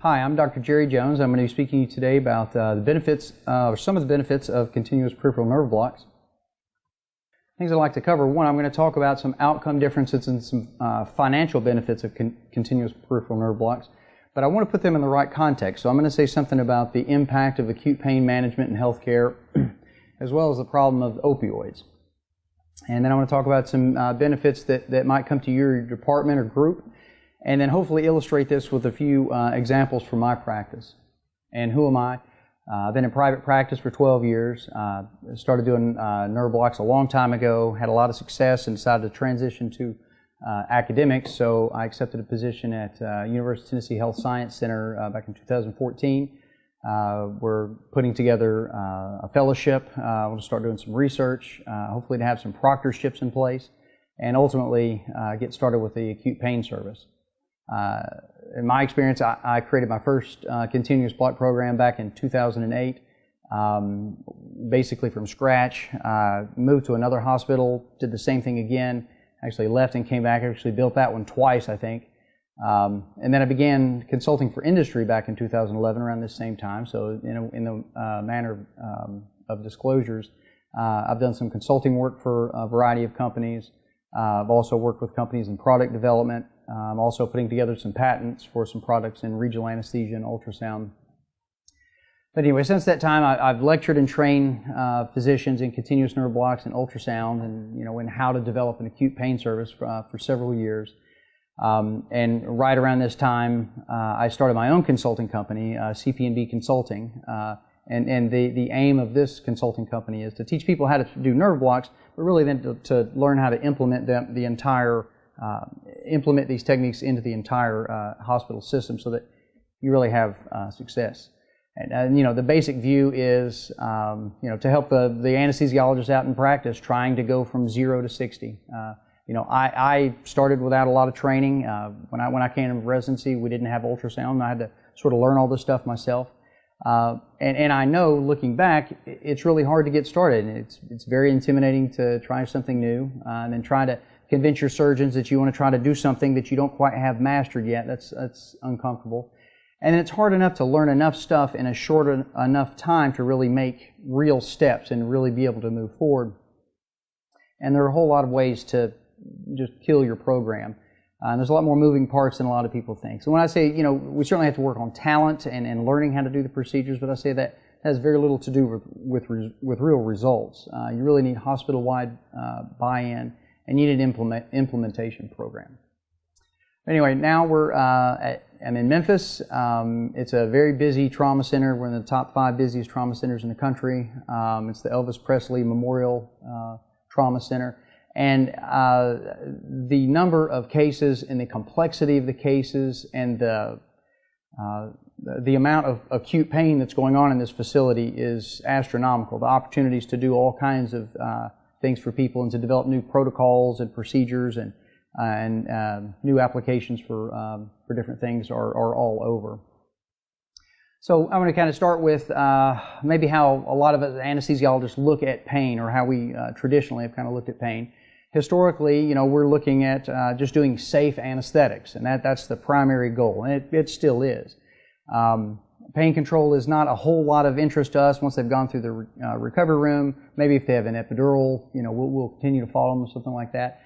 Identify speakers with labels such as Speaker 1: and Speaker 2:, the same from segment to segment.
Speaker 1: Hi, I'm Dr. Джерри Джонс. I'm going to be speaking to you today about the benefits, or some of the benefits of continuous peripheral nerve blocks. Things I'd like to cover. One, I'm going to talk about some outcome differences and some financial benefits of continuous peripheral nerve blocks. But I want to put them in the right context. So I'm going to say something about the impact of acute pain management in healthcare, as well as the problem of opioids. And then I want to talk about some benefits that might come to your department or group, and then hopefully illustrate this with a few examples from my practice. And who am I? I've been in private practice for 12 years. Started doing nerve blocks a long time ago, had a lot of success, and decided to transition to academics. So I accepted a position at University of Tennessee Health Science Center back in 2014. We're putting together a fellowship. We'll start doing some research, hopefully to have some proctorships in place, and ultimately get started with the acute pain service. In my experience, I created my first continuous block program back in 2008, basically from scratch. Moved to another hospital, did the same thing again, actually left and came back, actually built that one twice, I think. And then I began consulting for industry back in 2011 around this same time. So in the manner of disclosures, I've done some consulting work for a variety of companies. I've also worked with companies in product development. I'm also putting together some patents for some products in regional anesthesia and ultrasound. But anyway, since that time, I've lectured and trained physicians in continuous nerve blocks and ultrasound, and in how to develop an acute pain service for several years. And right around this time, I started my own consulting company, CP&B Consulting. And the aim of this consulting company is to teach people how to do nerve blocks, but really then to learn how to implement them, implement these techniques into the entire hospital system, so that you really have success. And the basic view is to help the anesthesiologists out in practice trying to go from 0 to 60. I started without a lot of training. When I came in residency, we didn't have ultrasound. I had to sort of learn all this stuff myself. And I know, looking back, it's really hard to get started. It's very intimidating to try something new, and then try to convince your surgeons that you want to try to do something that you don't quite have mastered yet. That's uncomfortable. And it's hard enough to learn enough stuff in a short enough time to really make real steps and really be able to move forward. And there are a whole lot of ways to just kill your program. There's a lot more moving parts than a lot of people think. So when I say, we certainly have to work on talent and learning how to do the procedures, but I say that has very little to do with real results. You really need hospital-wide buy-in, and you need an implementation program. Anyway, now I'm in Memphis. It's a very busy trauma center. We're in the top 5 busiest trauma centers in the country. It's the Elvis Presley Memorial Trauma Center. And the number of cases and the complexity of the cases and the amount of acute pain that's going on in this facility is astronomical. The opportunities to do all kinds of things for people and to develop new protocols and procedures and new applications for different things are all over. So I'm going to kind of start with maybe how a lot of us anesthesiologists look at pain, or how we traditionally have kind of looked at pain. Historically, we're looking at just doing safe anesthetics, and that's the primary goal, and it still is. Pain control is not a whole lot of interest to us once they've gone through the recovery room. Maybe if they have an epidural, we'll continue to follow them or something like that.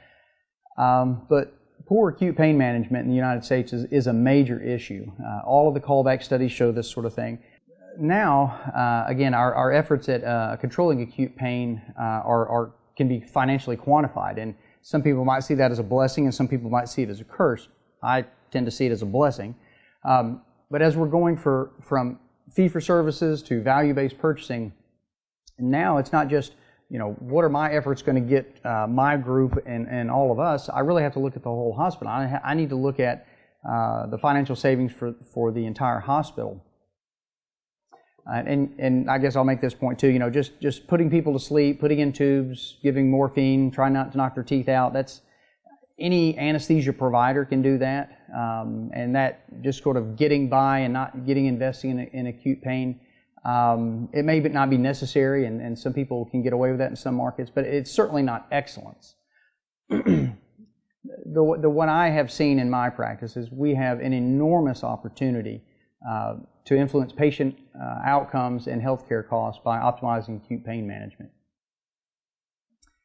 Speaker 1: But poor acute pain management in the United States is a major issue. All of the callback studies show this sort of thing. Now, again, our efforts at controlling acute pain can be financially quantified, and some people might see that as a blessing, and some people might see it as a curse. I tend to see it as a blessing. But as we're going from fee-for-services to value-based purchasing, now it's not just, what are my efforts going to get my group and all of us? I really have to look at the whole hospital. I need to look at the financial savings for the entire hospital. And I guess I'll make this point too, just putting people to sleep, putting in tubes, giving morphine, trying not to knock their teeth out, any anesthesia provider can do that. And that just sort of getting by and not investing in acute pain, it may not be necessary, and some people can get away with that in some markets, but it's certainly not excellence. What I have seen in my practice is we have an enormous opportunity to influence patient outcomes and healthcare costs by optimizing acute pain management.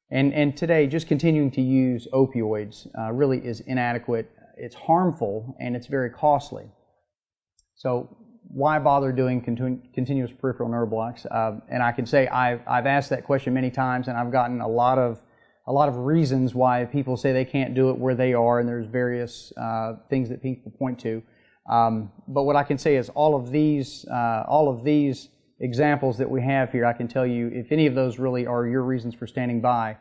Speaker 1: And today, just continuing to use opioids really is inadequate. It's harmful and it's very costly. So why bother doing continuous peripheral nerve blocks? And I can say I've asked that question many times, and I've gotten a lot of reasons why people say they can't do it where they are, and there's various things that people point to. But what I can say is all of these examples that we have here, I can tell you if any of those really are your reasons for standing by,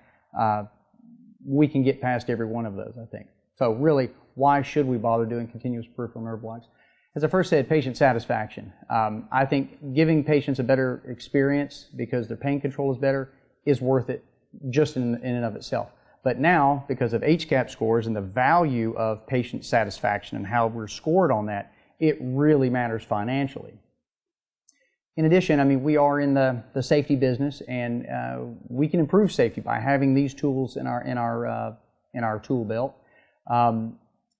Speaker 1: we can get past every one of those, I think. So really, why should we bother doing continuous peripheral nerve blocks? As I first said, patient satisfaction. I think giving patients a better experience because their pain control is better is worth it just in and of itself. But now, because of HCAHPS scores and the value of patient satisfaction and how we're scored on that, it really matters financially. In addition, I mean, we are in the safety business, and we can improve safety by having these tools in our tool belt.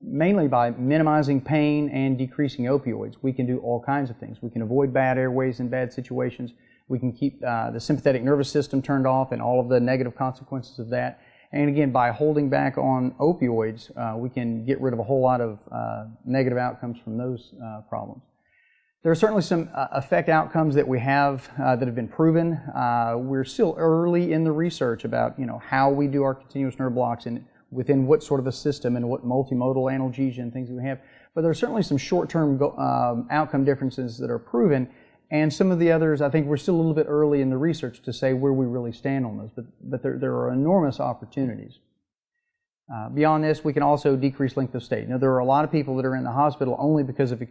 Speaker 1: Mainly by minimizing pain and decreasing opioids. We can do all kinds of things. We can avoid bad airways in bad situations. We can keep the sympathetic nervous system turned off and all of the negative consequences of that. And again, by holding back on opioids, we can get rid of a whole lot of negative outcomes from those problems. There are certainly some effect outcomes that we have that have been proven. We're still early in the research about how we do our continuous nerve blocks and within what sort of a system and what multimodal analgesia and things we have. But there are certainly some short-term outcome differences that are proven, and some of the others, I think we're still a little bit early in the research to say where we really stand on those, but there are enormous opportunities. Beyond this, we can also decrease length of stay. There are a lot of people that are in the hospital only because of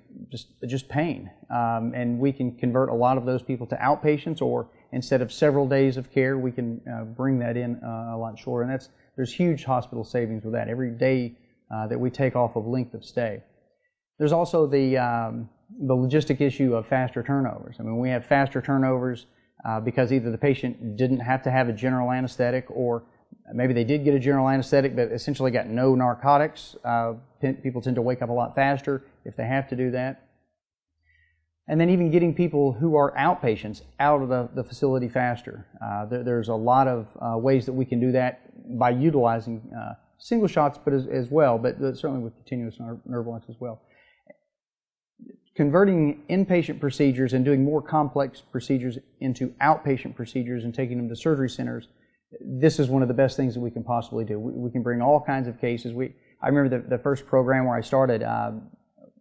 Speaker 1: just pain, and we can convert a lot of those people to outpatients, or instead of several days of care, we can bring that in a lot shorter, and there's huge hospital savings with that every day that we take off of length of stay. There's also the logistic issue of faster turnovers. I mean, we have faster turnovers because either the patient didn't have to have a general anesthetic, or maybe they did get a general anesthetic but essentially got no narcotics. People tend to wake up a lot faster if they have to do that. And then even getting people who are outpatients out of the facility faster. There's a lot of ways that we can do that by utilizing single shots, but as well, but certainly with continuous nerve blocks as well. Converting inpatient procedures and doing more complex procedures into outpatient procedures and taking them to surgery centers, this is one of the best things that we can possibly do. We can bring all kinds of cases. I remember the first program where I started,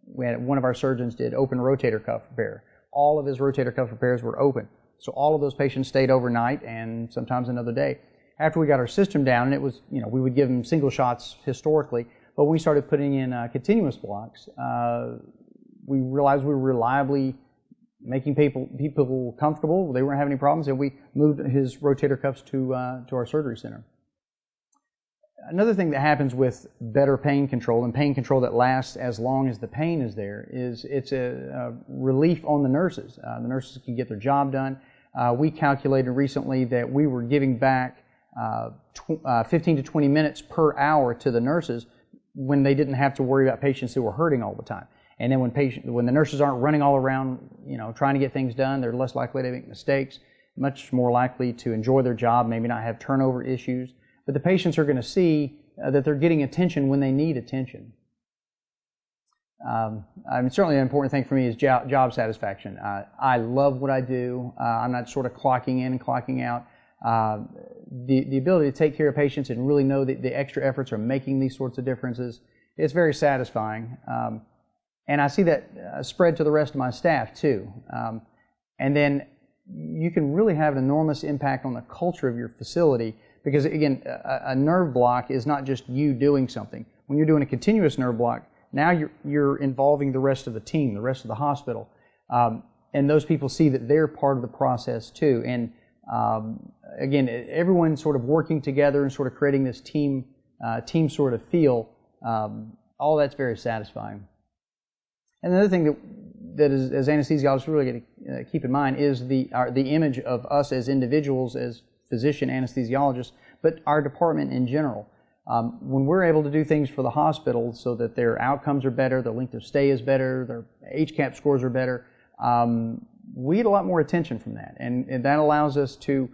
Speaker 1: we had one of our surgeons did open rotator cuff repair. All of his rotator cuff repairs were open. So all of those patients stayed overnight and sometimes another day. After we got our system down, and it was, we would give them single shots historically, but when we started putting in continuous blocks, we realized we were reliably making people comfortable. They weren't having any problems, and we moved his rotator cuffs to our surgery center. Another thing that happens with better pain control, and pain control that lasts as long as the pain is there, is it's a relief on the nurses. The nurses can get their job done. We calculated recently that we were giving back 15 to 20 minutes per hour to the nurses when they didn't have to worry about patients who were hurting all the time. And then when the nurses aren't running all around, trying to get things done, they're less likely to make mistakes, much more likely to enjoy their job, maybe not have turnover issues. But the patients are going to see that they're getting attention when they need attention. Certainly an important thing for me is job satisfaction. I love what I do. I'm not sort of clocking in and clocking out. The ability to take care of patients and really know that the extra efforts are making these sorts of differences, it's very satisfying. And I see that spread to the rest of my staff too. And then you can really have an enormous impact on the culture of your facility, because again, a nerve block is not just you doing something. When you're doing a continuous nerve block, now you're involving the rest of the team, the rest of the hospital. And those people see that they're part of the process too. And again, everyone sort of working together and sort of creating this team sort of feel, all that's very satisfying. And another thing that is, as anesthesiologists, really got to keep in mind is the image of us as individuals, as physician anesthesiologists, but our department in general. When we're able to do things for the hospital so that their outcomes are better, their length of stay is better, their HCAHPS scores are better, we get a lot more attention from that. And that allows us to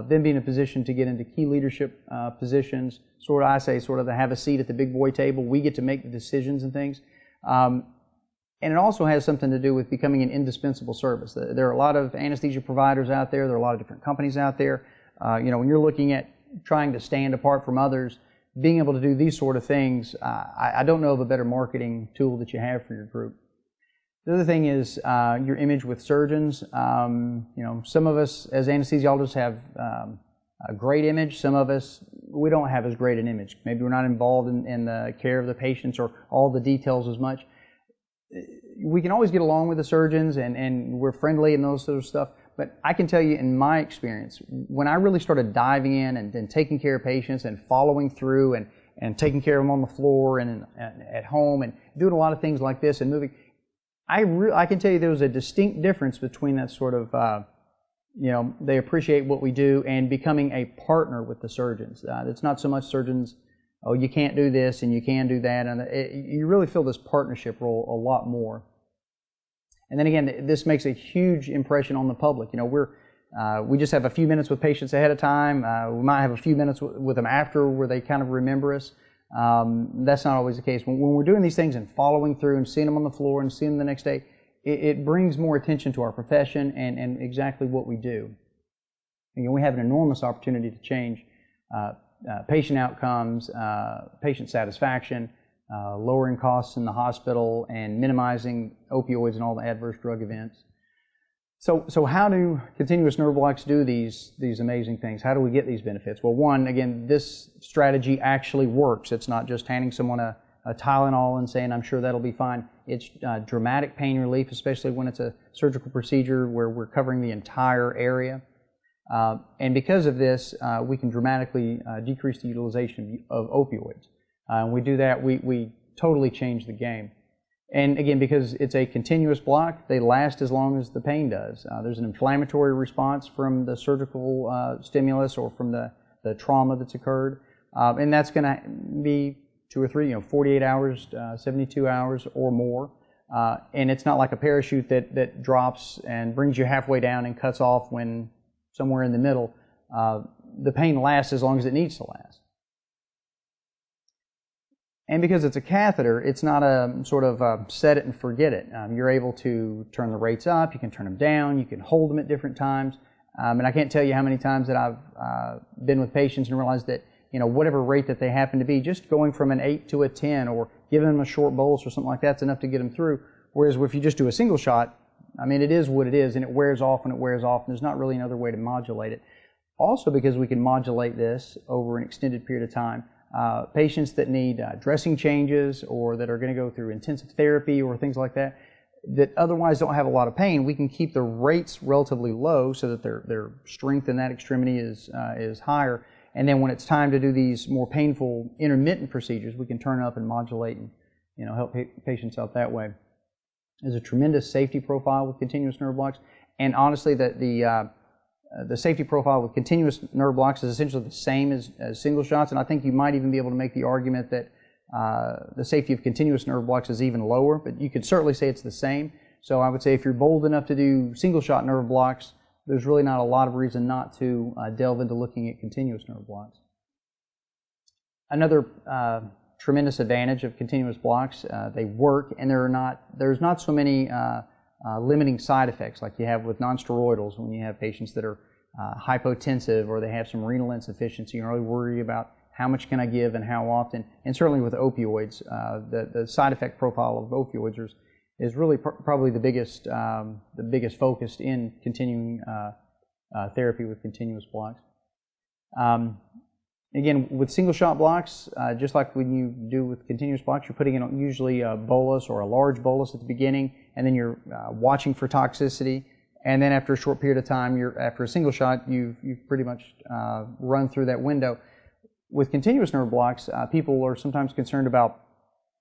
Speaker 1: then be in a position to get into key leadership positions, sort of to have a seat at the big boy table. We get to make the decisions and things. And it also has something to do with becoming an indispensable service. There are a lot of anesthesia providers out there. There are a lot of different companies out there. When you're looking at trying to stand apart from others, being able to do these sort of things, I don't know of a better marketing tool that you have for your group. The other thing is your image with surgeons. Some of us as anesthesiologists have a great image. Some of us, we don't have as great an image. Maybe we're not involved in the care of the patients or all the details as much. We can always get along with the surgeons and we're friendly and those sort of stuff, but I can tell you in my experience, when I really started diving in and taking care of patients and following through and taking care of them on the floor and at home and doing a lot of things like this and moving, I can tell you there was a distinct difference between that sort of, they appreciate what we do and becoming a partner with the surgeons. It's not so much surgeons, oh, you can't do this and you can do that. And you really feel this partnership role a lot more. And then again, this makes a huge impression on the public. We just have a few minutes with patients ahead of time. We might have a few minutes with them after where they kind of remember us. That's not always the case. When we're doing these things and following through and seeing them on the floor and seeing them the next day, it brings more attention to our profession and exactly what we do. We have an enormous opportunity to change patient outcomes, patient satisfaction, lowering costs in the hospital, and minimizing opioids and all the adverse drug events. So how do continuous nerve blocks do these amazing things? How do we get these benefits? Well, one, again, this strategy actually works. It's not just handing someone a Tylenol and saying, I'm sure that'll be fine. It's dramatic pain relief, especially when it's a surgical procedure where we're covering the entire area. And because of this, we can dramatically decrease the utilization of opioids. When we do that, we totally change the game. And again, because it's a continuous block, they last as long as the pain does. There's an inflammatory response from the surgical stimulus or from the trauma that's occurred. And that's going to be 2 or 3, 48 hours, 72 hours or more. And it's not like a parachute that drops and brings you halfway down and cuts off when somewhere in the middle. The pain lasts as long as it needs to last. And because it's a catheter, it's not a sort of set it and forget it. You're able to turn the rates up, you can turn them down, you can hold them at different times. And I can't tell you how many times that I've been with patients and realized that, whatever rate that they happen to be, just going from an 8 to a 10 or giving them a short bolus or something like that's enough to get them through. Whereas if you just do a single shot, it is what it is, and it wears off and it wears off, and there's not really another way to modulate it. Also, because we can modulate this over an extended period of time, patients that need dressing changes or that are going to go through intensive therapy or things like that, that otherwise don't have a lot of pain, we can keep the rates relatively low so that their strength in that extremity is higher. And then when it's time to do these more painful intermittent procedures, we can turn up and modulate and help patients out that way. There's a tremendous safety profile with continuous nerve blocks, and honestly, the safety profile with continuous nerve blocks is essentially the same as single shots, and I think you might even be able to make the argument that the safety of continuous nerve blocks is even lower, but you could certainly say it's the same. So I would say if you're bold enough to do single shot nerve blocks, there's really not a lot of reason not to delve into looking at continuous nerve blocks. Another tremendous advantage of continuous blocks, they work, and there's not so many limiting side effects like you have with nonsteroidals when you have patients that are hypotensive or they have some renal insufficiency. You're really worried about how much can I give and how often. And certainly with opioids, the side effect profile of opioids is really probably the biggest focus in continuing therapy with continuous blocks. Again, with single shot blocks, just like when you do with continuous blocks, you're putting in usually a bolus or a large bolus at the beginning, and then you're watching for toxicity, and then after a short period of time, after a single shot, you've pretty much run through that window. With continuous nerve blocks, people are sometimes concerned about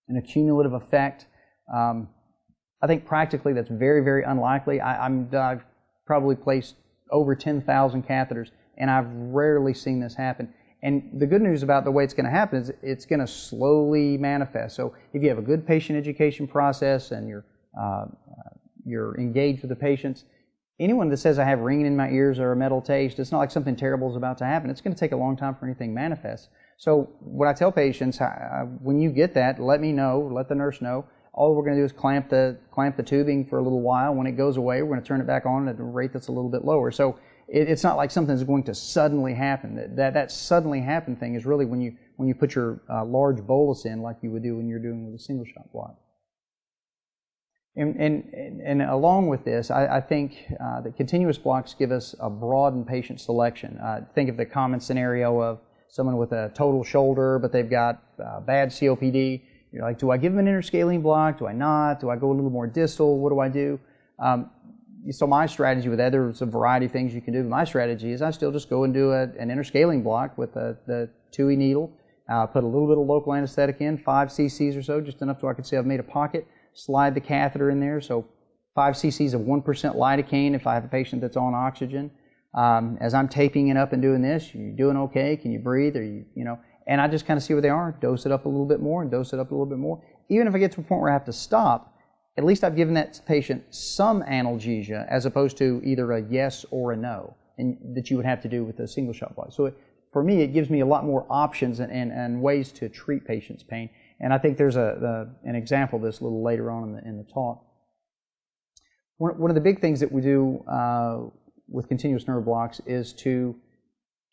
Speaker 1: an accumulative effect. I think practically that's very, very unlikely. I've probably placed over 10,000 catheters, and I've rarely seen this happen. And the good news about the way it's going to happen is it's going to slowly manifest. So if you have a good patient education process and you're engaged with the patients, anyone that says I have ringing in my ears or a metal taste, it's not like something terrible is about to happen. It's going to take a long time for anything to manifest. So what I tell patients, when you get that, let me know, let the nurse know. All we're going to do is clamp the tubing for a little while. When it goes away, we're going to turn it back on at a rate that's a little bit lower. So it's not like something's going to suddenly happen. That suddenly happen thing is really when you put your large bolus in, like you would do when you're doing with a single shot block. And along with this, I think that continuous blocks give us a broadened patient selection. Think of the common scenario of someone with a total shoulder, but they've got bad COPD. You're like, do I give them an interscalene block? Do I not? Do I go a little more distal? What do I do? So my strategy with that, there's a variety of things you can do. My strategy is I still just go and do an interscalene block with the 2E needle, put a little bit of local anesthetic in, 5 cc's or so, just enough so I can see I've made a pocket, slide the catheter in there, so 5 cc's of 1% lidocaine if I have a patient that's on oxygen. As I'm taping it up and doing this, you doing okay? Can you breathe? Or you know? And I just kind of see where they are, dose it up a little bit more, and dose it up a little bit more. Even if I get to a point where I have to stop, at least I've given that patient some analgesia as opposed to either a yes or a no, and that you would have to do with a single shot block. So for me, it gives me a lot more options and ways to treat patients' pain. And I think there's an example of this a little later on in the talk. One of the big things that we do with continuous nerve blocks is to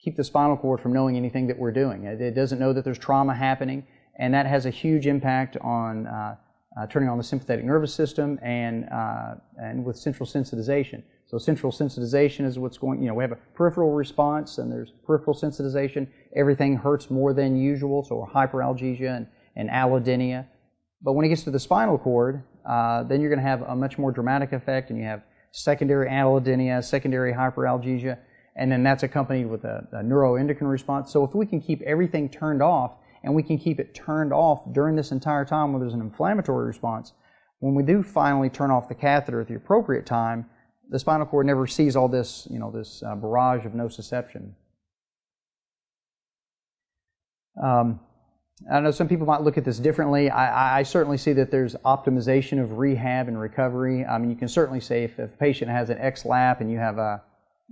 Speaker 1: keep the spinal cord from knowing anything that we're doing. It doesn't know that there's trauma happening, and that has a huge impact on turning on the sympathetic nervous system and with central sensitization. So central sensitization is what's going, we have a peripheral response and there's peripheral sensitization. Everything hurts more than usual, so hyperalgesia and allodynia. But when it gets to the spinal cord, then you're going to have a much more dramatic effect, and you have secondary allodynia, secondary hyperalgesia, and then that's accompanied with a neuroendocrine response. So if we can keep everything turned off, and we can keep it turned off during this entire time when there's an inflammatory response, when we do finally turn off the catheter at the appropriate time, the spinal cord never sees all this, this barrage of nociception. I know some people might look at this differently. I certainly see that there's optimization of rehab and recovery. I mean, you can certainly say if a patient has an X-lap and you have an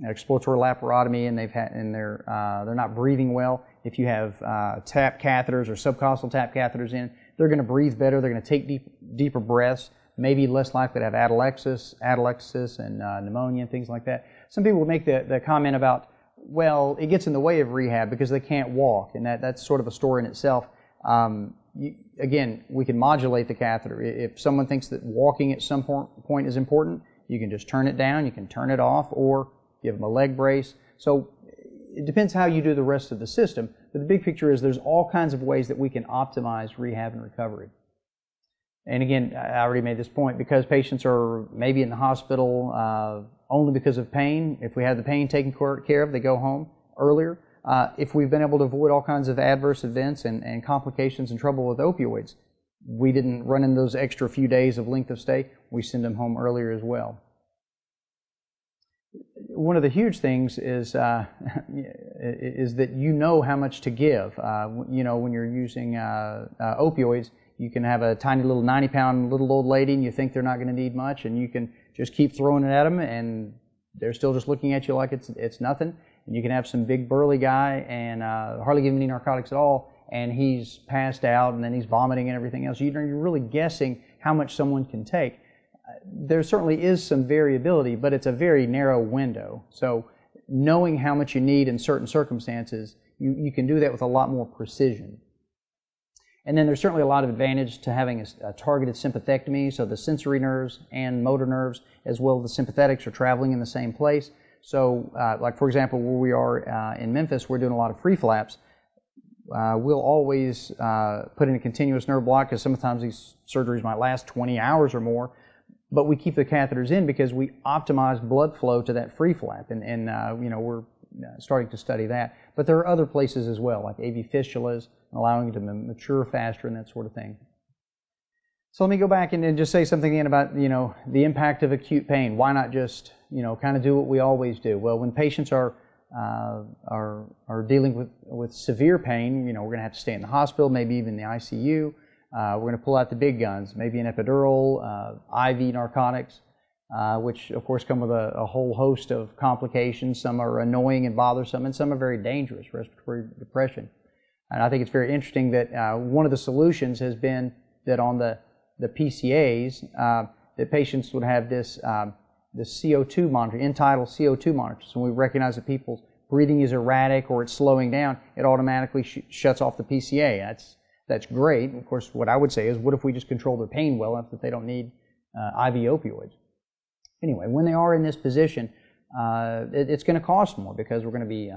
Speaker 1: exploratory laparotomy and they're not breathing well, if you have tap catheters or subcostal tap catheters in, they're going to breathe better. They're going to take deeper breaths, maybe less likely to have atelectasis and pneumonia and things like that. Some people will make the comment about, well, it gets in the way of rehab because they can't walk, and that's sort of a story in itself. Again, we can modulate the catheter. If someone thinks that walking at some point is important, you can just turn it down, you can turn it off, or give them a leg brace. So it depends how you do the rest of the system, but the big picture is there's all kinds of ways that we can optimize rehab and recovery. And again, I already made this point, because patients are maybe in the hospital only because of pain. If we have the pain taken care of, they go home earlier. If we've been able to avoid all kinds of adverse events and complications and trouble with opioids, we didn't run in those extra few days of length of stay, we send them home earlier as well. One of the huge things is that you know how much to give. When you're using opioids, you can have a tiny little 90-pound little old lady and you think they're not going to need much, and you can just keep throwing it at them and they're still just looking at you like it's nothing. And you can have some big burly guy and hardly give him any narcotics at all, and he's passed out and then he's vomiting and everything else. You're really guessing how much someone can take. There certainly is some variability, but it's a very narrow window. So knowing how much you need in certain circumstances, you can do that with a lot more precision. And then there's certainly a lot of advantage to having a targeted sympathectomy, so the sensory nerves and motor nerves as well as the sympathetics are traveling in the same place. So like for example, where we are in Memphis, we're doing a lot of free flaps. We'll always put in a continuous nerve block, because sometimes these surgeries might last 20 hours or more, but we keep the catheters in because we optimize blood flow to that free flap, and we're starting to study that. But there are other places as well, like AV fistulas, allowing it to mature faster and that sort of thing. So let me go back and just say something again about the impact of acute pain. Why not just kind of do what we always do? Well, when patients are are dealing with severe pain, we're going to have to stay in the hospital, maybe even the ICU. We're going to pull out the big guns, maybe an epidural, IV narcotics, which of course come with a whole host of complications. Some are annoying and bothersome, and some are very dangerous, respiratory depression. And I think it's very interesting that one of the solutions has been that on the PCAs, that patients would have this CO2 monitor, end-tidal CO2 monitor. So when we recognize that people's breathing is erratic or it's slowing down, it automatically shuts off the PCA. That's great. Of course, what I would say is, what if we just control their pain well enough that they don't need IV opioids? Anyway, when they are in this position, it's going to cost more because we're going to be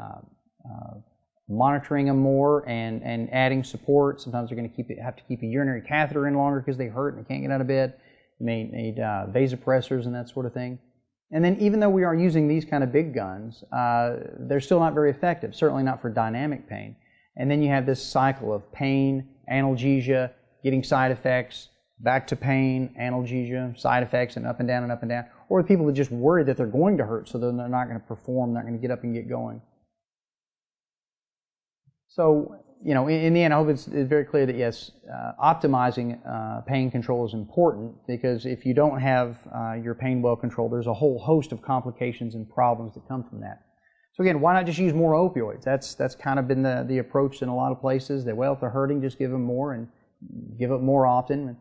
Speaker 1: monitoring them more and adding support. Sometimes they're going to have to keep a urinary catheter in longer because they hurt and they can't get out of bed. You may need vasopressors and that sort of thing. And then even though we are using these kind of big guns, they're still not very effective, certainly not for dynamic pain. And then you have this cycle of pain, analgesia, getting side effects, back to pain, analgesia, side effects, and up and down and up and down. Or people that just worry that they're going to hurt, so then they're not going to perform, not going to get up and get going. So, in the end, I hope it's very clear that yes, optimizing pain control is important, because if you don't have your pain well controlled, there's a whole host of complications and problems that come from that. So again, why not just use more opioids? That's kind of been the approach in a lot of places, that, well, if they're hurting, just give them more and give it more often.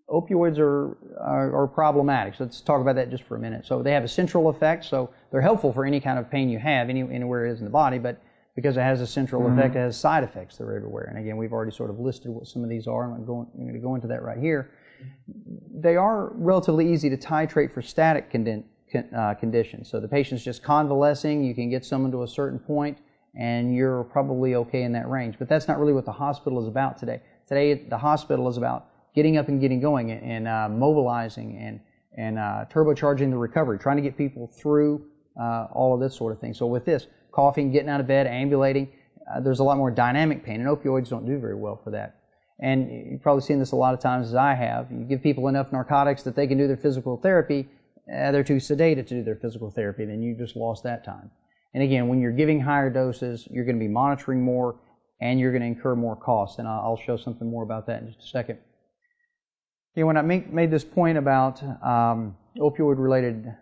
Speaker 1: Opioids are problematic, so let's talk about that just for a minute. So they have a central effect, so they're helpful for any kind of pain you have, anywhere it is in the body, but because it has a central effect, it has side effects that are everywhere. And again, we've already sort of listed what some of these are. I'm going to go into that right here. They are relatively easy to titrate for static conditions. So the patient's just convalescing, you can get someone to a certain point, and you're probably okay in that range. But that's not really what the hospital is about today. Today, the hospital is about getting up and getting going and mobilizing and turbocharging the recovery, trying to get people through all of this sort of thing. So with this, coughing, getting out of bed, ambulating, there's a lot more dynamic pain, and opioids don't do very well for that. And you've probably seen this a lot of times, as I have. You give people enough narcotics that they can do their physical therapy, they're too sedated to do their physical therapy, then you just lost that time. And again, when you're giving higher doses, you're going to be monitoring more, and you're going to incur more costs. And I'll show something more about that in just a second. Okay, when I made this point about opioid-related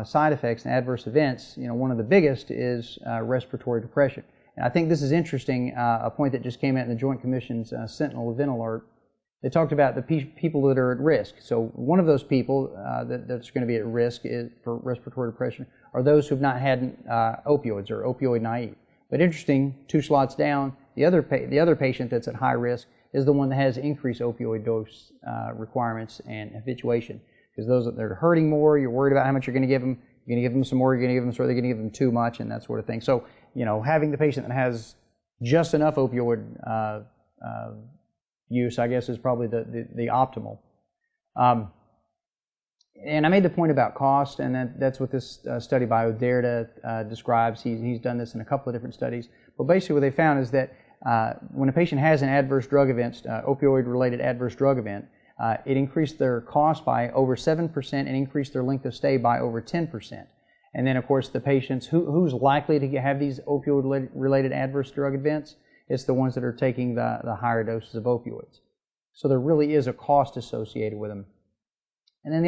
Speaker 1: side effects and adverse events, one of the biggest is respiratory depression. And I think this is interesting, a point that just came out in the Joint Commission's Sentinel Event Alert. They talked about the people that are at risk. So one of those people that's going to be at risk for respiratory depression are those who have not had opioids or opioid naive. But interesting, 2 slots down, the other patient that's at high risk is the one that has increased opioid dose requirements and habituation. Because those that are hurting more, you're worried about how much you're going to give them. You're going to give them some more, you're going to give them some, or they're going to give them too much, and that sort of thing. So, having the patient that has just enough opioid use, I guess, is probably the optimal. And I made the point about cost, and that's what this study by Oderda describes. He's done this in a couple of different studies. But basically what they found is that when a patient has an adverse drug event, opioid-related adverse drug event, it increased their cost by over 7% and increased their length of stay by over 10%. And then, of course, the patients who's likely to have these opioid-related adverse drug events, it's the ones that are taking the higher doses of opioids. So there really is a cost associated with them. And then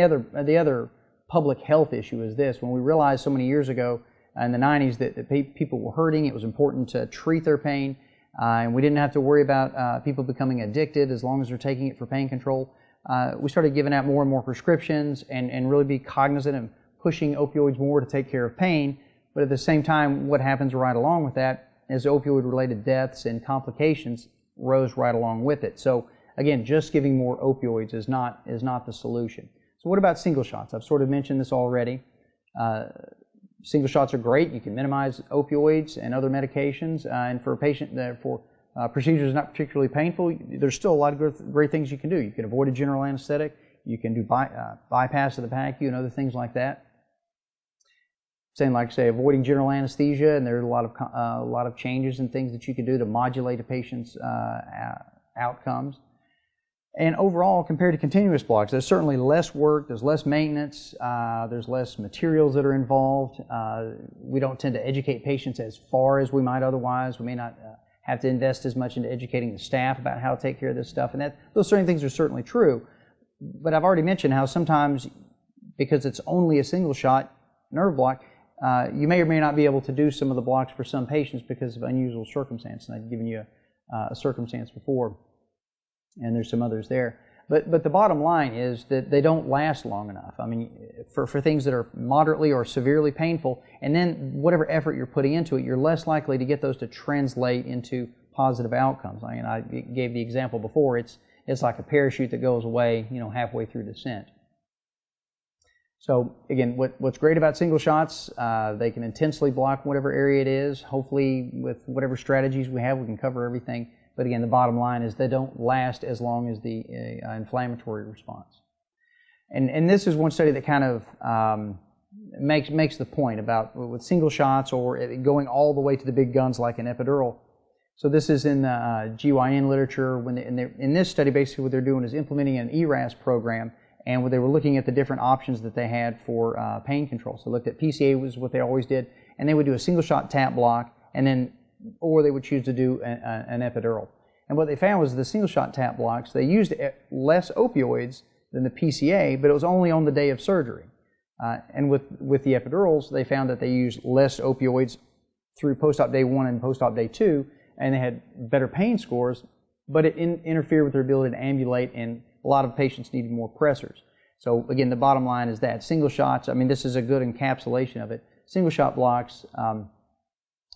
Speaker 1: the other public health issue is this. When we realized so many years ago in the 90s that people were hurting, it was important to treat their pain, and we didn't have to worry about people becoming addicted as long as they're taking it for pain control. We started giving out more and more prescriptions and really be cognizant of pushing opioids more to take care of pain. But at the same time, what happens right along with that is opioid-related deaths and complications rose right along with it. So again, just giving more opioids is not the solution. So what about single shots? I've sort of mentioned this already. Single shots are great. You can minimize opioids and other medications. And for a patient that for procedures not particularly painful, there's still a lot of great things you can do. You can avoid a general anesthetic. You can do bypass of the PACU and other things like that. Saying, like, say, avoiding general anesthesia, and there's a lot of changes and things that you can do to modulate a patient's outcomes. And overall, compared to continuous blocks, there's certainly less work, there's less maintenance, there's less materials that are involved. We don't tend to educate patients as far as we might otherwise. We may not have to invest as much into educating the staff about how to take care of this stuff. And those certain things are certainly true. But I've already mentioned how sometimes, because it's only a single shot nerve block, you may or may not be able to do some of the blocks for some patients because of unusual circumstances. And I've given you a circumstance before, and there's some others there. But the bottom line is that they don't last long enough. I mean, for things that are moderately or severely painful, and then whatever effort you're putting into it, you're less likely to get those to translate into positive outcomes. I mean, I gave the example before. It's like a parachute that goes away, halfway through descent. So again, what's great about single shots, they can intensely block whatever area it is. Hopefully, with whatever strategies we have, we can cover everything. But again, the bottom line is they don't last as long as the inflammatory response. And this is one study that kind of makes the point about with single shots or going all the way to the big guns like an epidural. So this is in the GYN literature. In this study, basically what they're doing is implementing an ERAS program, and they were looking at the different options that they had for pain control. So they looked at PCA was what they always did, and they would do a single shot tap block, and then or they would choose to do an epidural. And what they found was the single shot tap blocks, they used less opioids than the PCA, but it was only on the day of surgery. And with the epidurals, they found that they used less opioids through post-op day 1 and post-op day 2, and they had better pain scores, but it interfered with their ability to ambulate, and a lot of patients needed more pressors. So again, the bottom line is that single shots, I mean, this is a good encapsulation of it. Single shot blocks,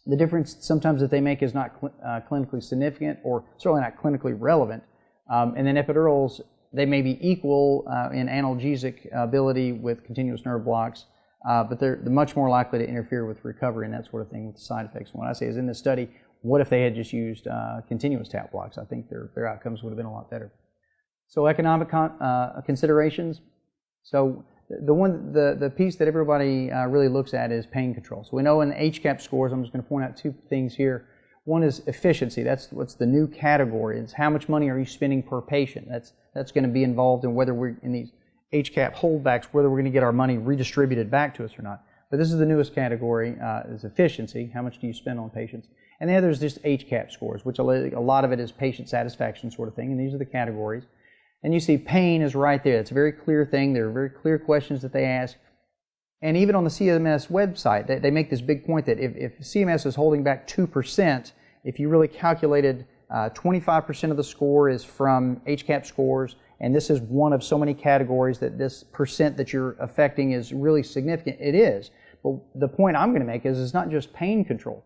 Speaker 1: the difference sometimes that they make is not clinically significant or certainly not clinically relevant. And then epidurals, they may be equal in analgesic ability with continuous nerve blocks, but they're much more likely to interfere with recovery and that sort of thing with the side effects. And what I say is in this study, what if they had just used continuous tap blocks? I think their outcomes would have been a lot better. So economic considerations. So the piece that everybody really looks at is pain control. So we know in the HCAP scores, I'm just going to point out two things here. One is efficiency. That's what's the new category. It's how much money are you spending per patient. That's going to be involved in whether we're in these HCAP holdbacks, whether we're going to get our money redistributed back to us or not. But this is the newest category, is efficiency. How much do you spend on patients? And the other is just HCAP scores, which a lot of it is patient satisfaction sort of thing. And these are the categories. And you see pain is right there. It's a very clear thing. There are very clear questions that they ask. And even on the CMS website, they make this big point that if CMS is holding back 2%, if you really calculated 25% of the score is from HCAP scores, and this is one of so many categories that this percent that you're affecting is really significant, it is. But the point I'm going to make is it's not just pain control.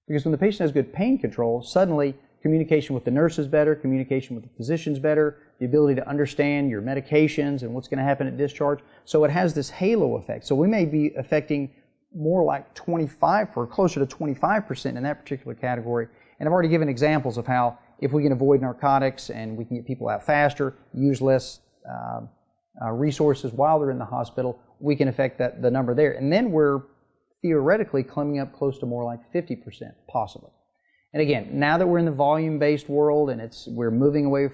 Speaker 1: Because when the patient has good pain control, suddenly communication with the nurse is better, communication with the physician is better, the ability to understand your medications and what's going to happen at discharge. So it has this halo effect. So we may be affecting more like 25 or closer to 25% in that particular category. And I've already given examples of how if we can avoid narcotics and we can get people out faster, use less resources while they're in the hospital, we can affect the number there. And then we're theoretically climbing up close to more like 50%, possibly. And again, now that we're in the volume-based world and we're moving away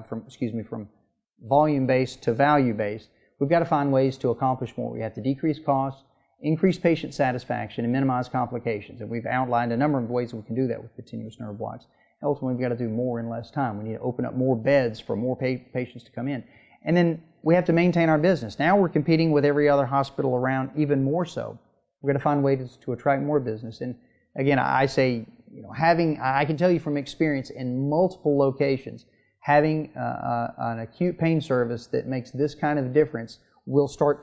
Speaker 1: from volume-based to value-based, we've got to find ways to accomplish more. We have to decrease costs, increase patient satisfaction, and minimize complications. And we've outlined a number of ways that we can do that with continuous nerve blocks. Ultimately, we've got to do more in less time. We need to open up more beds for more patients to come in. And then we have to maintain our business. Now we're competing with every other hospital around even more so. We're going to find ways to attract more business. And again, I say, I can tell you from experience in multiple locations, having an acute pain service that makes this kind of difference will start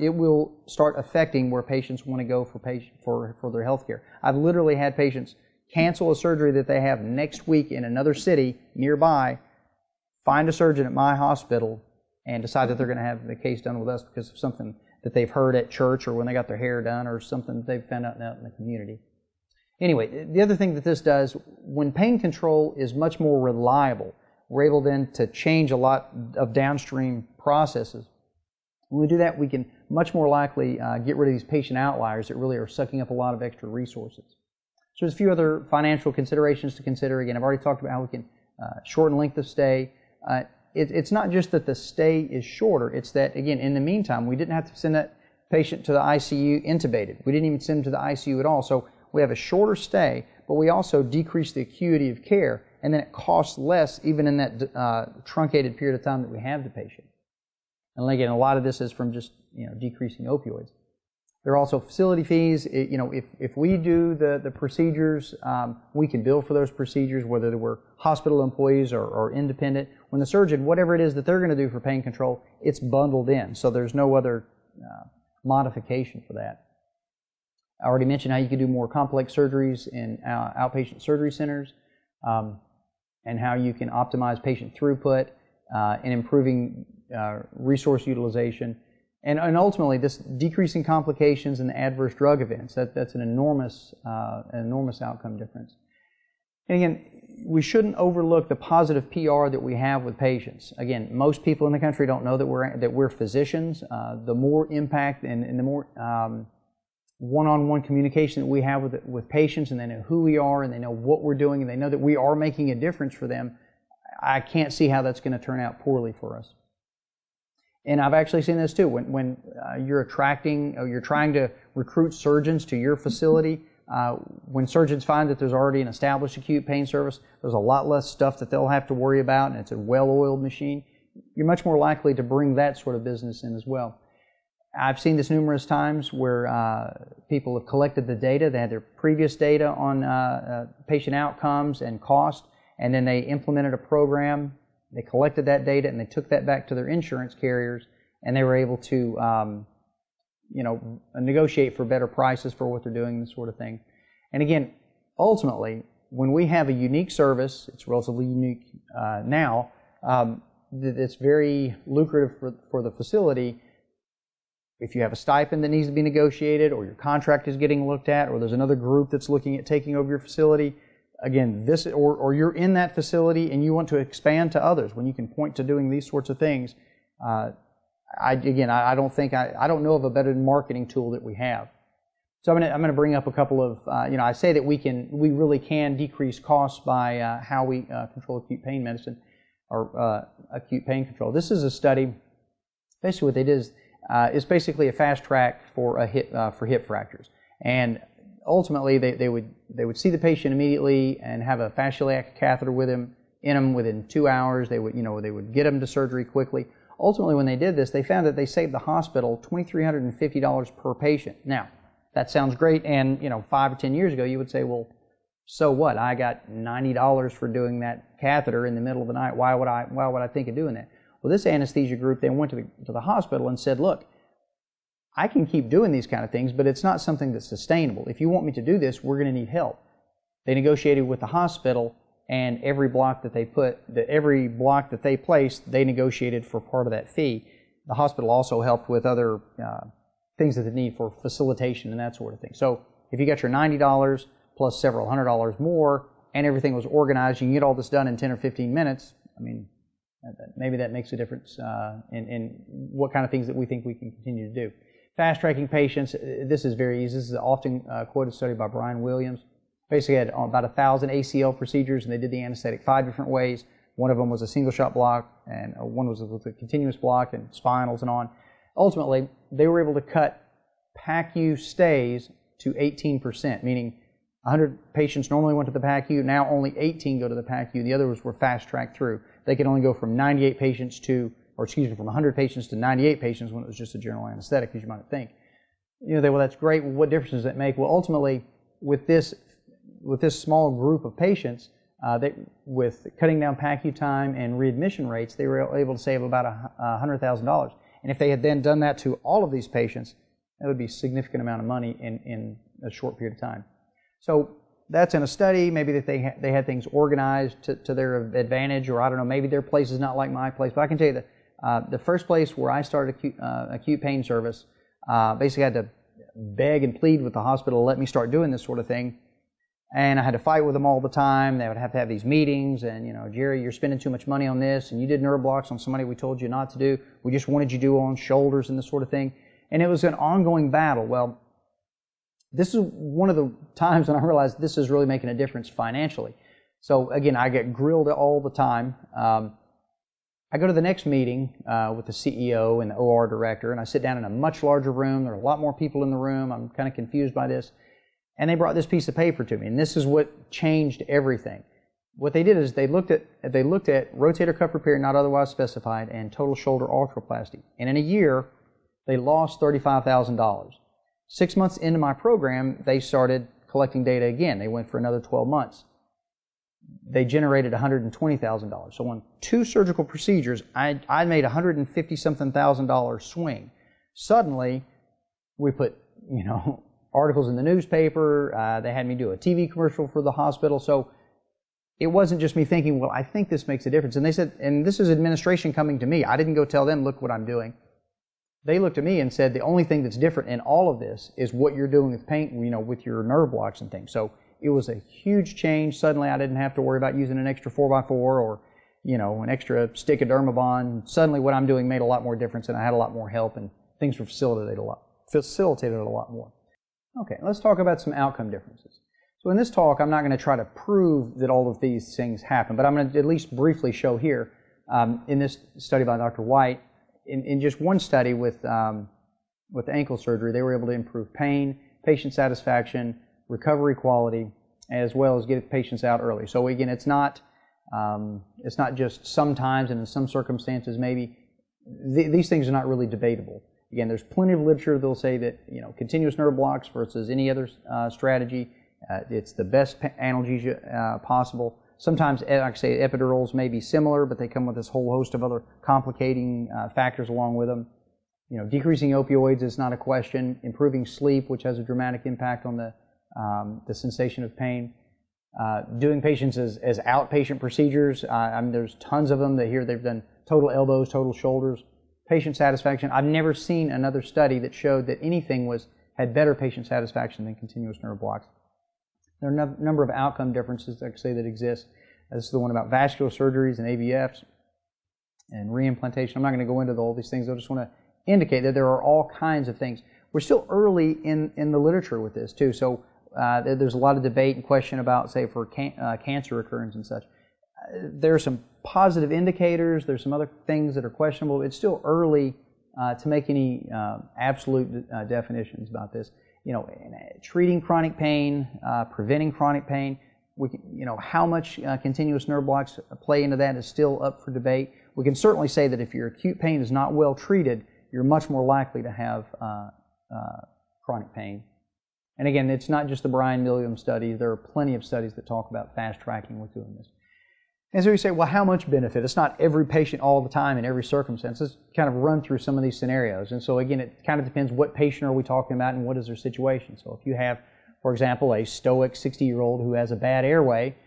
Speaker 1: affecting where patients want to go for their health care. I've literally had patients cancel a surgery that they have next week in another city nearby, find a surgeon at my hospital, and decide that they're going to have the case done with us because of something that they've heard at church or when they got their hair done or something that they've found out in the community. Anyway, the other thing that this does, when pain control is much more reliable, we're able then to change a lot of downstream processes. When we do that, we can much more likely get rid of these patient outliers that really are sucking up a lot of extra resources. So there's a few other financial considerations to consider. Again, I've already talked about how we can shortened length of stay. It's not just that the stay is shorter, it's that, again, in the meantime, we didn't have to send that patient to the ICU intubated. We didn't even send them to the ICU at all. So we have a shorter stay, but we also decrease the acuity of care, and then it costs less even in that truncated period of time that we have the patient. And again, a lot of this is from just decreasing opioids. There are also facility fees. If we do the procedures, we can bill for those procedures, whether they were hospital employees or independent. When the surgeon, whatever it is that they're going to do for pain control, it's bundled in, so there's no other modification for that. I already mentioned how you can do more complex surgeries in outpatient surgery centers, and how you can optimize patient throughput and improving resource utilization. And ultimately, this decreasing complications and adverse drug events, that's an enormous outcome difference. And again, we shouldn't overlook the positive PR that we have with patients. Again, most people in the country don't know that we're physicians. The more impact and the more one-on-one communication that we have with patients, and they know who we are, and they know what we're doing, and they know that we are making a difference for them, I can't see how that's going to turn out poorly for us. And I've actually seen this too. When you're attracting, or you're trying to recruit surgeons to your facility, when surgeons find that there's already an established acute pain service, there's a lot less stuff that they'll have to worry about, and it's a well-oiled machine, you're much more likely to bring that sort of business in as well. I've seen this numerous times where people have collected the data. They had their previous data on patient outcomes and cost, and then they implemented a program. They collected that data and they took that back to their insurance carriers, and they were able to negotiate for better prices for what they're doing, this sort of thing. And again, ultimately, when we have a unique service, it's relatively unique now, it's very lucrative for the facility. If you have a stipend that needs to be negotiated, or your contract is getting looked at, or there's another group that's looking at taking over your facility, again, or you're in that facility and you want to expand to others, when you can point to doing these sorts of things, I don't know of a better marketing tool that we have. So I'm going to bring up a couple of, I say that we really can decrease costs by how we control acute pain medicine, or acute pain control. This is a study. Basically, what they did is it's basically a fast track for hip fractures, and ultimately they would see the patient immediately and have a fasciolac catheter with him within 2 hours. They would get him to surgery quickly. Ultimately, when they did this, they found that they saved the hospital $2,350 per patient. Now, that sounds great, and 5 or 10 years ago you would say, well, so what? I got $90 for doing that catheter in the middle of the night. Why would I think of doing that? Well, this anesthesia group, they went to the hospital and said, look, I can keep doing these kind of things, but it's not something that's sustainable. If you want me to do this, we're going to need help. They negotiated with the hospital, and every block that they placed, they negotiated for part of that fee. The hospital also helped with other things that they need for facilitation and that sort of thing. So if you got your $90 plus several $100 more, and everything was organized, you can get all this done in 10 or 15 minutes, I mean, maybe that makes a difference in what kind of things that we think we can continue to do. Fast-tracking patients, this is very easy. This is an often quoted study by Brian Williams. Basically had about 1,000 ACL procedures, and they did the anesthetic 5 different ways. One of them was a single-shot block, and one was with a continuous block and spinals and on. Ultimately, they were able to cut PACU stays to 18%, meaning 100 patients normally went to the PACU, now only 18 go to the PACU. The others were fast-tracked through. They could only go from 98 patients from 100 patients to 98 patients when it was just a general anesthetic, as you might think. Well, that's great. Well, what difference does that make? Well, ultimately, with this small group of patients, with cutting down PACU time and readmission rates, they were able to save about $100,000. And if they had then done that to all of these patients, that would be a significant amount of money in a short period of time. So that's in a study. Maybe that they had things organized to their advantage, or I don't know, maybe their place is not like my place. But I can tell you that the first place where I started acute pain service, basically had to beg and plead with the hospital to let me start doing this sort of thing. And I had to fight with them all the time. They would have to have these meetings, and Jerry, you're spending too much money on this, and you did nerve blocks on somebody we told you not to do. We just wanted you to do on shoulders and this sort of thing. And it was an ongoing battle. Well, this is one of the times when I realized this is really making a difference financially. So again, I get grilled all the time. I go to the next meeting with the CEO and the OR director, and I sit down in a much larger room. There are a lot more people in the room. I'm kind of confused by this. And they brought this piece of paper to me, and this is what changed everything. What they did is they looked at rotator cuff repair not otherwise specified and total shoulder arthroplasty. And in a year, they lost $35,000. 6 months into my program, they started collecting data again. They went for another 12 months. They generated $120,000. So on 2 surgical procedures, I made $150-something thousand swing. Suddenly, we put, articles in the newspaper. They had me do a TV commercial for the hospital. So it wasn't just me thinking, well, I think this makes a difference. And they said, and this is administration coming to me. I didn't go tell them, look what I'm doing. They looked at me and said, the only thing that's different in all of this is what you're doing with pain, with your nerve blocks and things. So it was a huge change. Suddenly I didn't have to worry about using an extra 4x4 or, an extra stick of Dermabond. Suddenly what I'm doing made a lot more difference, and I had a lot more help, and things were facilitated a lot more. Okay, let's talk about some outcome differences. So in this talk, I'm not going to try to prove that all of these things happen, but I'm going to at least briefly show here in this study by Dr. White, in just one study with ankle surgery, they were able to improve pain, patient satisfaction, recovery quality, as well as get patients out early. So again, it's not just sometimes and in some circumstances maybe. These things are not really debatable. Again, there's plenty of literature that'll say that continuous nerve blocks versus any other strategy, it's the best analgesia possible. Sometimes, like I say, epidurals may be similar, but they come with this whole host of other complicating factors along with them. Decreasing opioids is not a question. Improving sleep, which has a dramatic impact on the sensation of pain. Doing patients as outpatient procedures. There's tons of them that here they've done total elbows, total shoulders. Patient satisfaction. I've never seen another study that showed that anything had better patient satisfaction than continuous nerve blocks. There are a number of outcome differences, like I say, that exist. This is the one about vascular surgeries and AVFs and reimplantation. I'm not going to go into all these things. I just want to indicate that there are all kinds of things. We're still early in the literature with this, too. So there's a lot of debate and question about, say, for cancer recurrence and such. There are some positive indicators. There's some other things that are questionable. It's still early to make any absolute definitions about this. Treating chronic pain, preventing chronic pain, how much continuous nerve blocks play into that is still up for debate. We can certainly say that if your acute pain is not well treated, you're much more likely to have chronic pain. And again, it's not just the Brian Milliam study. There are plenty of studies that talk about fast tracking with doing this. And so you say, well, how much benefit? It's not every patient all the time in every circumstance. Let's kind of run through some of these scenarios. And so again, it kind of depends what patient are we talking about and what is their situation. So if you have, for example, a stoic 60-year-old who has a bad airway,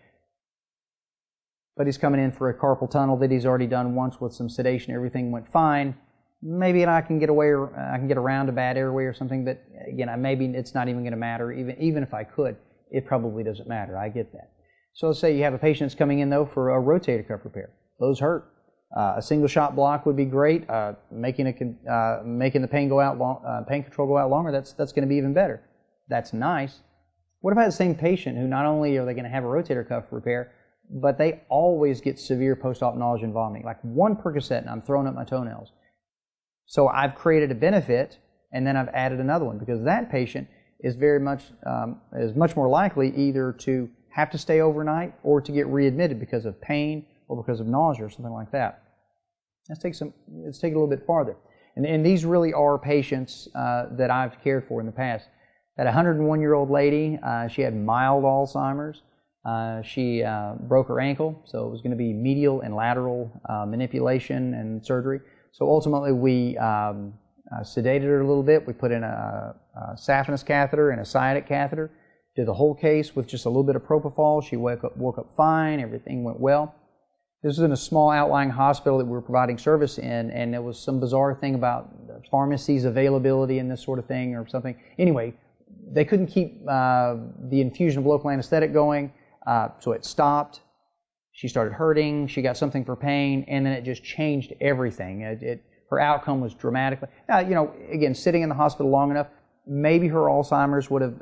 Speaker 1: but he's coming in for a carpal tunnel that he's already done once with some sedation, everything went fine, maybe I can get around a bad airway or something, but again, maybe it's not even going to matter. Even if I could, it probably doesn't matter. I get that. So let's say you have a patient that's coming in, though, for a rotator cuff repair. Those hurt. A single shot block would be great. Making the pain go out, pain control go out longer, that's going to be even better. That's nice. What if I had the same patient who not only are they going to have a rotator cuff repair, but they always get severe post-op nausea and vomiting, like one Percocet and I'm throwing up my toenails. So I've created a benefit, and then I've added another one, because that patient is much more likely either to have to stay overnight or to get readmitted because of pain or because of nausea or something like that. Let's take it a little bit farther. And these really are patients that I've cared for in the past. That 101-year-old lady, she had mild Alzheimer's. She broke her ankle, so it was going to be medial and lateral manipulation and surgery. So ultimately we sedated her a little bit. We put in a saphenous catheter and a sciatic catheter. Did the whole case with just a little bit of propofol. She woke up fine. Everything went well. This was in a small outlying hospital that we were providing service in, and there was some bizarre thing about the pharmacy's availability and this sort of thing or something. Anyway, they couldn't keep the infusion of local anesthetic going, so it stopped. She started hurting. She got something for pain, and then it just changed everything. Her outcome was dramatically. Now, again, sitting in the hospital long enough, maybe her Alzheimer's would have,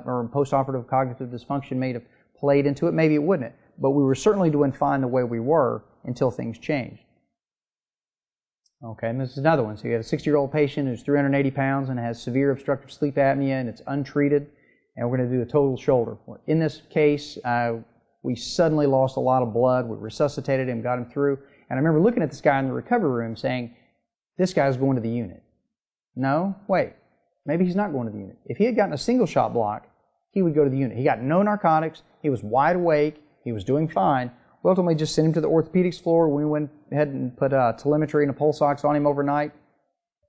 Speaker 1: or post-operative cognitive dysfunction may have played into it. Maybe it wouldn't have. but we were certainly doing fine the way we were until things changed. Okay, and this is another one. So you have a 60-year-old patient who's 380 pounds and has severe obstructive sleep apnea, and it's untreated, and we're going to do a total shoulder. In this case, we suddenly lost a lot of blood. We resuscitated him, got him through, and I remember looking at this guy in the recovery room saying, this guy's going to the unit. No, wait, maybe he's not going to the unit. If he had gotten a single shot block, he would go to the unit. He got no narcotics, he was wide awake, he was doing fine. We ultimately just sent him to the orthopedics floor. We went ahead and put telemetry and a pulse ox on him overnight.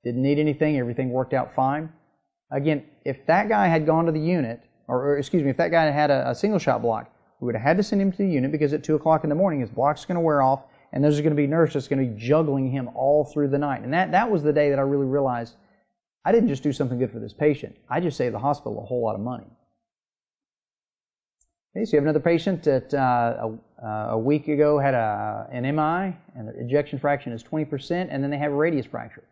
Speaker 1: Didn't need anything, everything worked out fine. Again, if that guy had gone to the unit, or excuse me, if that guy had a single shot block, we would have had to send him to the unit because at 2 o'clock in the morning his block's going to wear off and there's going to be nurses that's going to be juggling him all through the night. And that was the day that I really realized I didn't just do something good for this patient, I just saved the hospital a whole lot of money. Okay, so you have another patient that a week ago had an MI and the ejection fraction is 20% and then they have a radius fracture.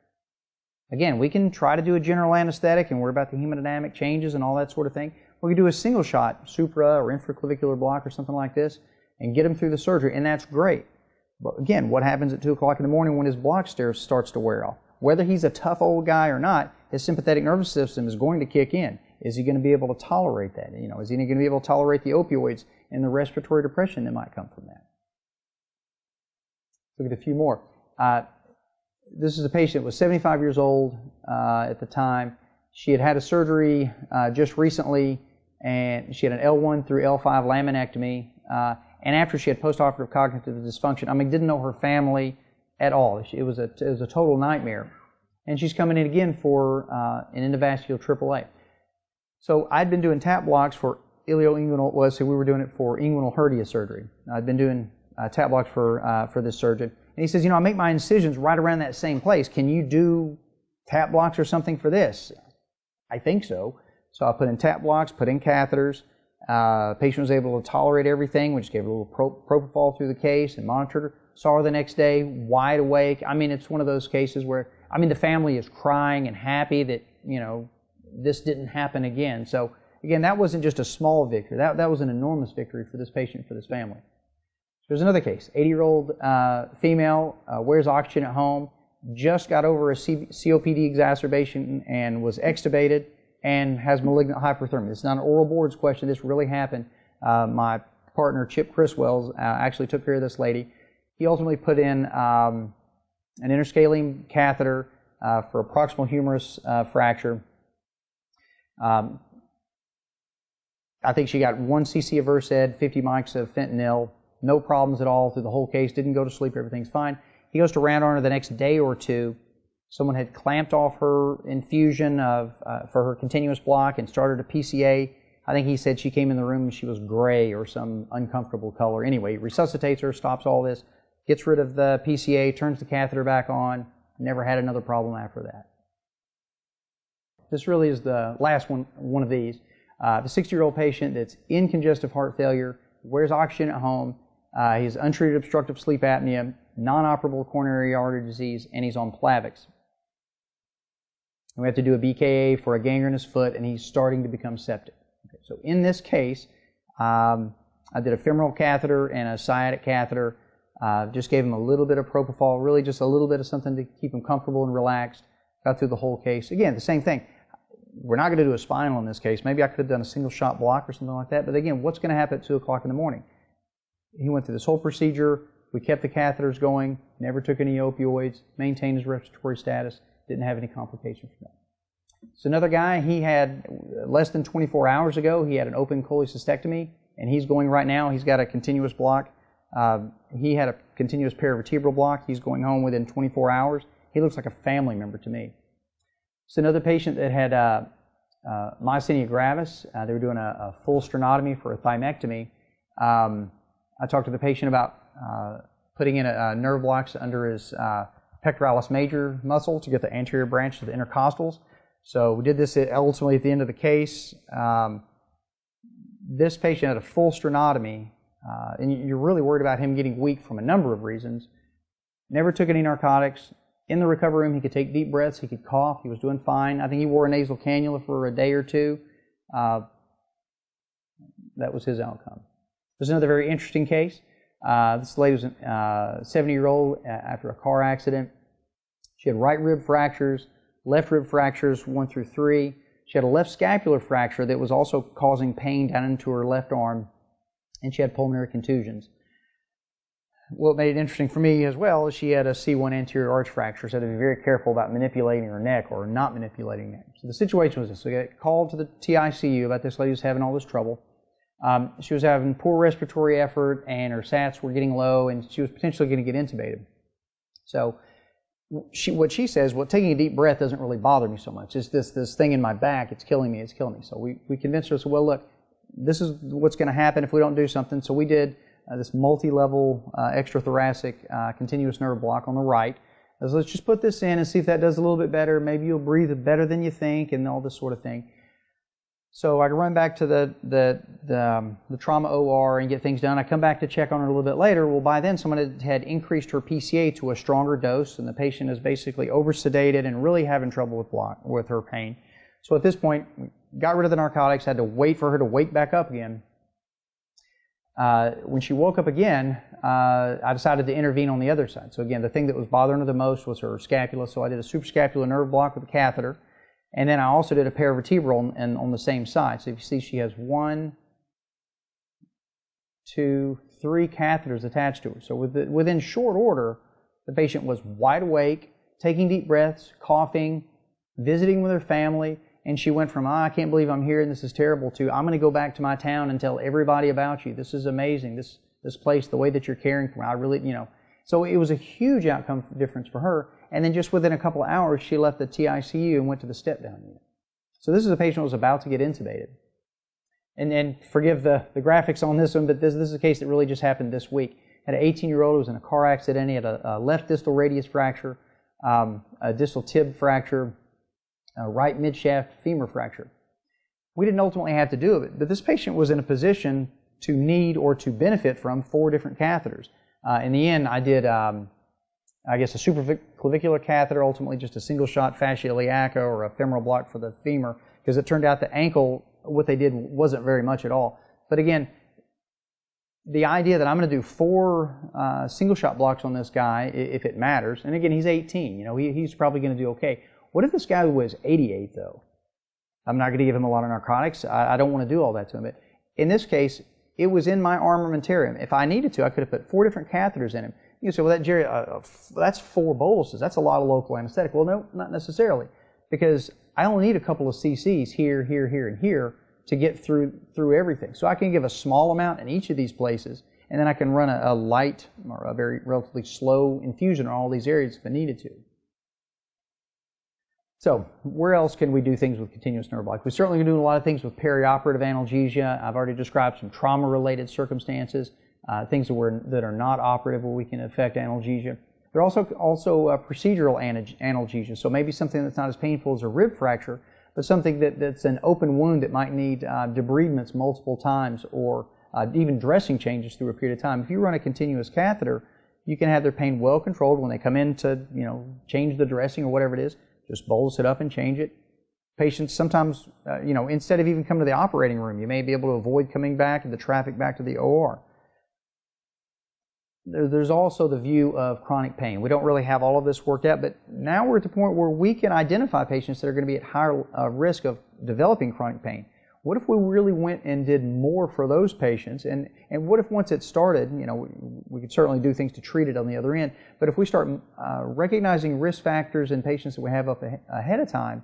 Speaker 1: Again, we can try to do a general anesthetic and worry about the hemodynamic changes and all that sort of thing. We can do a single shot supra or infraclavicular block or something like this and get him through the surgery, and that's great. But again, what happens at 2 o'clock in the morning when his block starts to wear off? Whether he's a tough old guy or not, his sympathetic nervous system is going to kick in. Is he going to be able to tolerate that? You know, is he going to be able to tolerate the opioids and the respiratory depression that might come from that? Look at a few more. This is a patient that was 75 years old at the time. She had had a surgery just recently, and she had an L1 through L5 laminectomy. And after she had postoperative cognitive dysfunction, I mean, didn't know her family at all. It was a total nightmare. And she's coming in again for an endovascular AAA. So I'd been doing tap blocks for ilioinguinal, so we were doing it for inguinal hernia surgery. I'd been doing tap blocks for this surgeon. And he says, you know, I make my incisions right around that same place. Can you do tap blocks or something for this? I think so. So I put in tap blocks, put in catheters. Patient was able to tolerate everything. We just gave her a little propofol through the case and monitored her. Saw her the next day, wide awake. I mean, it's one of those cases where, I mean, the family is crying and happy that, you know, this didn't happen again. So, again, that wasn't just a small victory. That was an enormous victory for this patient, for this family. There's another case. 80-year-old female, wears oxygen at home, just got over a COPD exacerbation and was extubated and has malignant hyperthermia. It's not an oral boards question. This really happened. My partner, Chip Criswell, actually took care of this lady. He ultimately put in an interscalene catheter for a proximal humerus fracture. I think she got 1 cc of Versed, 50 mics of fentanyl, no problems at all through the whole case, didn't go to sleep, everything's fine. He goes to round on her the next day or two. Someone had clamped off her infusion for her continuous block and started a PCA. I think he said she came in the room and she was gray or some uncomfortable color. Anyway, he resuscitates her, stops all this, gets rid of the PCA, turns the catheter back on, never had another problem after that. This really is the last one of these. The 60-year-old patient that's in congestive heart failure, wears oxygen at home, he's untreated obstructive sleep apnea, non-operable coronary artery disease, and he's on Plavix. And we have to do a BKA for a gangrenous foot, and he's starting to become septic. Okay, so in this case, I did a femoral catheter and a sciatic catheter, just gave him a little bit of propofol, really just a little bit of something to keep him comfortable and relaxed, got through the whole case. Again, the same thing. We're not going to do a spinal in this case. Maybe I could have done a single shot block or something like that, but again, what's going to happen at 2 o'clock in the morning? He went through this whole procedure, we kept the catheters going, never took any opioids, maintained his respiratory status, didn't have any complications from that. So another guy, he had less than 24 hours ago, he had an open cholecystectomy, and he's going right now, he's got a continuous block. He had a continuous paravertebral block, he's going home within 24 hours. He looks like a family member to me. So another patient that had myasthenia gravis, they were doing a full sternotomy for a thymectomy. I talked to the patient about putting in a nerve blocks under his pectoralis major muscle to get the anterior branch of the intercostals. So we did this ultimately at the end of the case. This patient had a full sternotomy, and you're really worried about him getting weak from a number of reasons. Never took any narcotics. In the recovery room, he could take deep breaths, he could cough, he was doing fine. I think he wore a nasal cannula for a day or two. That was his outcome. This is another very interesting case. This lady was a 70-year-old after a car accident. She had right rib fractures, left rib fractures 1 through 3. She had a left scapular fracture that was also causing pain down into her left arm, and she had pulmonary contusions. What made it interesting for me as well is she had a C1 anterior arch fracture, so I had to be very careful about manipulating her neck or not manipulating her neck. So the situation was this. So we got called to the TICU about this lady who's having all this trouble. She was having poor respiratory effort, and her SATs were getting low, and she was potentially going to get intubated. So what she says, well, taking a deep breath doesn't really bother me so much. It's this thing in my back, it's killing me. So we convinced her, so well, look, this is what's going to happen if we don't do something. So we did this multi-level extrathoracic continuous nerve block on the right. So let's just put this in and see if that does a little bit better. Maybe you'll breathe better than you think, and all this sort of thing. So I can run back to the trauma OR and get things done. I come back to check on her a little bit later. Well, by then someone had increased her PCA to a stronger dose, and the patient is basically over-sedated and really having trouble with her pain. So at this point, got rid of the narcotics, had to wait for her to wake back up again. When she woke up again, I decided to intervene on the other side. So again, the thing that was bothering her the most was her scapula, so I did a suprascapular nerve block with a catheter. And then I also did a paravertebral on the same side. So if you see, she has 1, 2, 3 catheters attached to her. So within short order, the patient was wide awake, taking deep breaths, coughing, visiting with her family, and she went from, I can't believe I'm here and this is terrible, to I'm going to go back to my town and tell everybody about you. This is amazing. This place, the way that you're caring for me, I really, So it was a huge outcome difference for her. And then just within a couple of hours, she left the TICU and went to the step-down unit. So this is a patient who was about to get intubated. And forgive the graphics on this one, but this is a case that really just happened this week. Had an 18-year-old who was in a car accident. He had a left distal radius fracture, a distal tib fracture, a right midshaft femur fracture. We didn't ultimately have to do it, but this patient was in a position to need or to benefit from 4 different catheters. In the end, I did, I guess, a supraclavicular catheter, ultimately just a single-shot fascia iliaca or a femoral block for the femur, because it turned out the ankle, what they did wasn't very much at all. But again, the idea that I'm going to do 4 single-shot blocks on this guy, if it matters, and again, he's 18, he's probably going to do okay. What if this guy was 88, though? I'm not going to give him a lot of narcotics. I don't want to do all that to him. But in this case, it was in my armamentarium. If I needed to, I could have put 4 different catheters in him. You say, well, Jerry, that's 4 boluses. That's a lot of local anesthetic. Well, no, not necessarily, because I only need a couple of cc's here, here, here, and here to get through everything. So I can give a small amount in each of these places, and then I can run a light or a very relatively slow infusion in all these areas if I needed to. So where else can we do things with continuous nerve block? We certainly can do a lot of things with perioperative analgesia. I've already described some trauma-related circumstances, things that are not operative where we can affect analgesia. There are also procedural analgesia, so maybe something that's not as painful as a rib fracture, but something that's an open wound that might need debridements multiple times, or even dressing changes through a period of time. If you run a continuous catheter, you can have their pain well controlled when they come in to change the dressing or whatever it is. Just bolus it up and change it. Patients sometimes, instead of even coming to the operating room, you may be able to avoid coming back and the traffic back to the OR. There's also the view of chronic pain. We don't really have all of this worked out, but now we're at the point where we can identify patients that are going to be at higher risk of developing chronic pain. What if we really went and did more for those patients? And what if once it started, we could certainly do things to treat it on the other end, but if we start recognizing risk factors in patients that we have up ahead of time,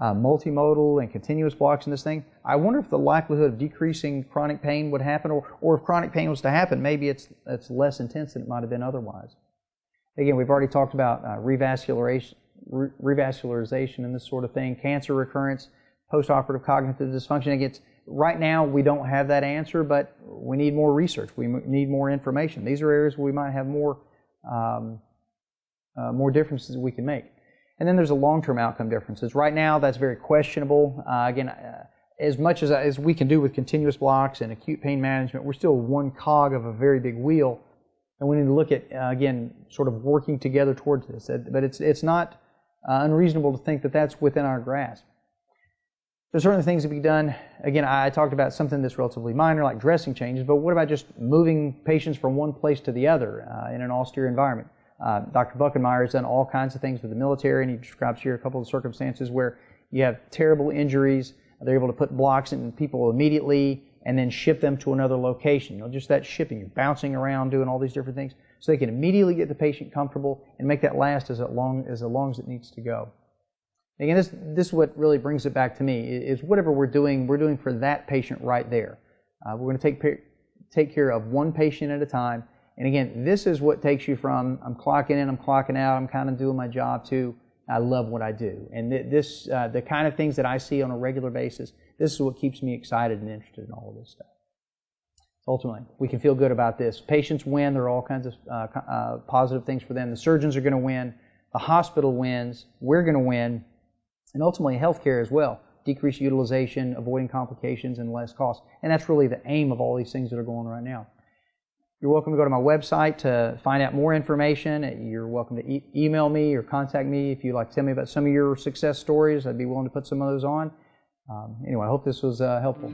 Speaker 1: multimodal and continuous blocks in this thing, I wonder if the likelihood of decreasing chronic pain would happen, or if chronic pain was to happen, maybe it's less intense than it might have been otherwise. Again, we've already talked about revascularization and this sort of thing, cancer recurrence, postoperative cognitive dysfunction. Again, right now we don't have that answer, but we need more research. We need more information. These are areas where we might have more differences that we can make. And then there's the long-term outcome differences. Right now, that's very questionable. Again, as much as we can do with continuous blocks and acute pain management, we're still one cog of a very big wheel, and we need to look at again, sort of working together towards this. But it's not unreasonable to think that that's within our grasp. There's certainly things that can be done. Again, I talked about something that's relatively minor, like dressing changes, but what about just moving patients from one place to the other in an austere environment? Dr. Buckenmeyer has done all kinds of things with the military, and he describes here a couple of circumstances where you have terrible injuries. They're able to put blocks in people immediately and then ship them to another location. You know, just that shipping, you're bouncing around doing all these different things, so they can immediately get the patient comfortable and make that last as long as it needs to go. Again, this is what really brings it back to me, is whatever we're doing for that patient right there. We're going to take care of one patient at a time. And again, this is what takes you from I'm clocking in, I'm clocking out, I'm kind of doing my job, to I love what I do. And the kind of things that I see on a regular basis, this is what keeps me excited and interested in all of this stuff. Ultimately, we can feel good about this. Patients win. There are all kinds of positive things for them. The surgeons are going to win. The hospital wins. We're going to win. And ultimately, healthcare as well. Decreased utilization, avoiding complications, and less cost. And that's really the aim of all these things that are going on right now. You're welcome to go to my website to find out more information. You're welcome to email me or contact me if you'd like to tell me about some of your success stories. I'd be willing to put some of those on. Anyway, I hope this was helpful.